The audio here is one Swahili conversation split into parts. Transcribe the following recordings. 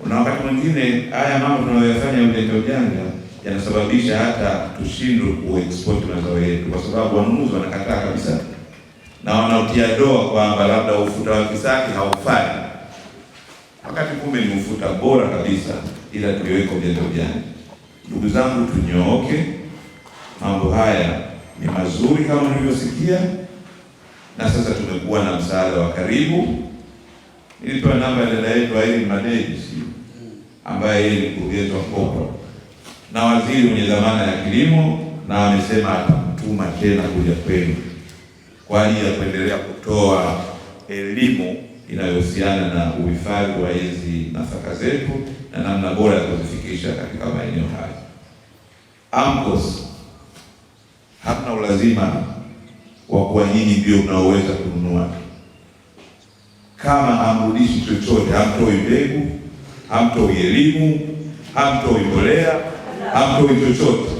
Na wakati mwingine haya mambo tunayoyafanya ujanja yanasababisha hata tushindwe kuexport mazao yetu, kwa sababu wanunuzi wanakataa kabisa na wanaotia doa kwamba labda ufuta wa Kisaki haufai, wakati kumbe ni ufuta bora kabisa, ila tuliweka ujanja. Ndugu zangu, tunyooke. Mambo haya ni mazuri kama mlivyosikia, na sasa tumekuwa na msaada wa karibu. Nilipewa namba ya dada yetu Irene Madej ambaye yeye ni mkurugenzi wa mkopo na waziri mwenye dhamana ya kilimo, na amesema atamtuma tena kuja kwenu kwa ajili ya kuendelea kutoa elimu inayohusiana na uhifadhi wa hizi nafaka zetu na namna bora ya kuzifikisha katika maeneo haya. AMCOS hamna ulazima wa kuwa nyinyi ndio mnaoweza kununua. Kama hamrudishi chochote, hamtoi mbegu, hamtoi elimu, hamtoi mbolea, hamtoi chochote,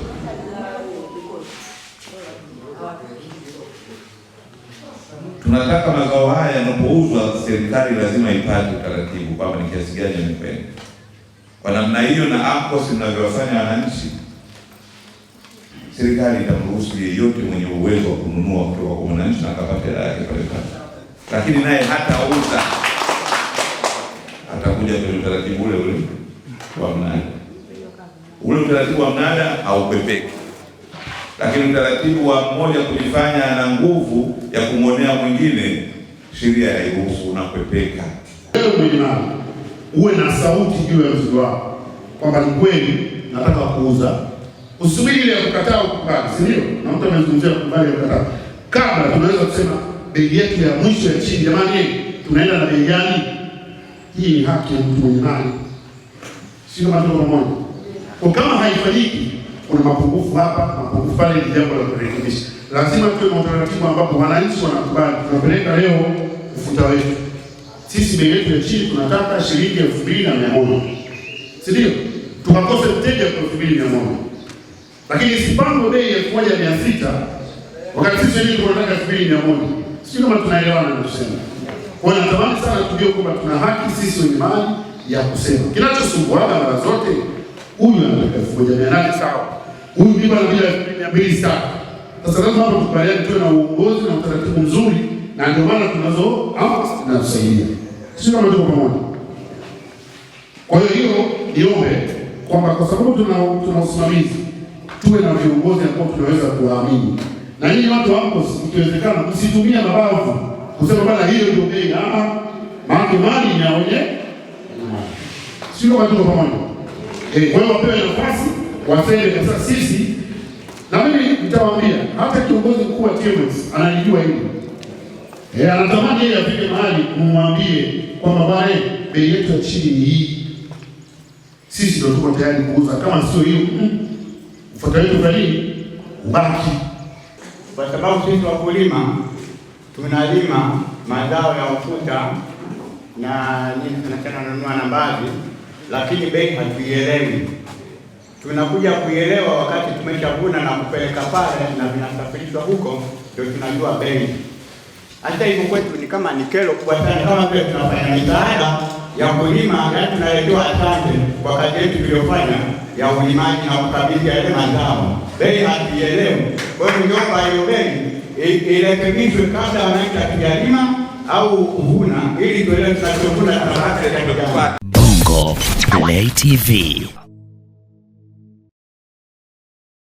tunataka mazao haya yanapouzwa, serikali lazima ipate utaratibu kwamba ni kiasi gani yamekwenda. Kwa namna hiyo, na AMCOS mnavyowafanya wananchi, serikali itamruhusu yeyote mwenye uwezo wa kununua kutoka kwa wananchi na akapata hela yake pale pale. Lakini naye hatauza, atakuja kwenye utaratibu ule wa mnada. Ule utaratibu wa mnada haupepeki, lakini utaratibu wa mmoja kujifanya ana nguvu ya kumwonea mwingine, sheria hairuhusu, unapepeka. Wewe mwenye mali uwe na sauti juu ya mzigo wako kwamba ni kweli nataka kuuza. Usubiri ile ya kukataa ukubali, si ndio? Na mtu amezungumzia kukubali ya kukataa. Kabla tunaweza kusema bei yetu ya mwisho ya chini, jamani, tunaenda na bei gani? Hii ni haki ya mtu mwenye mali, sio kama tuko pamoja. Kwa kama haifanyiki, kuna mapungufu hapa, mapungufu pale, ni jambo la kurekebisha. Lazima tuwe na utaratibu ambapo wananchi wanakubali. Tunapeleka leo ufuta wetu, sisi bei yetu ya chini tunataka shilingi 2,100, si ndio? Tukakosa mteja kwa 2,100, lakini isipangwe bei ya 1,600 wakati sisi wenyewe tunataka 2,100. Sio kama tunaelewana na kusema. Kwa hiyo natamani sana tujue kwamba tuna haki sisi wenye mali ya kusema. Kinachosumbua mara zote, huyu anataka 1,800 sawa, huyu bibi anataka 2,200 sawa. Sasa lazima hapo tukubaliane, tuwe na uongozi na utaratibu mzuri, na ndio maana tunazo AMCOS zinasaidia. Sio kama tuko pamoja. Kwa hiyo niombe kwamba kwa sababu tuna usimamizi, tuwe na viongozi ambao tunaweza kuwaamini. Na nyinyi watu wa AMCOS, ikiwezekana msitumie mabavu kusema bana hiyo ndio bei, maana mali ni yaonye. Sio kama tuko pamoja. Kwa hiyo wapewe nafasi waseme sasa sisi, na mimi nitawaambia hata kiongozi mkuu wa TMS anajua hilo. Anatamani yeye afike mahali kumwambie kwamba bwana, bei yetu ya chini ni hii. Sisi ndio tuko tayari kuuza, kama sio hiyo ufuta wetu gani ubaki. Kwa sababu sisi wakulima tunalima mazao ya ufuta na nini tunanunua na mbali, lakini bei hatuielewi. Tunakuja kuielewa wakati tumeshavuna na kupeleka pale na vinasafirishwa huko, ndio tunajua bei. Hata hivyo kwetu ni kama ni kero kubwa sana, kama vile tunafanya misaada ya kulima, na tunaletewa asante kwa kazi yetu tuliyofanya ya ulimaji na kukabidhi yale mazao. Bei hatuielewi. Kwa hiyo ndio hiyo bei irekebishwe kabla wananchi akijalima au kuvuna, ili tuelewe tunachovuna na Bongo Play TV.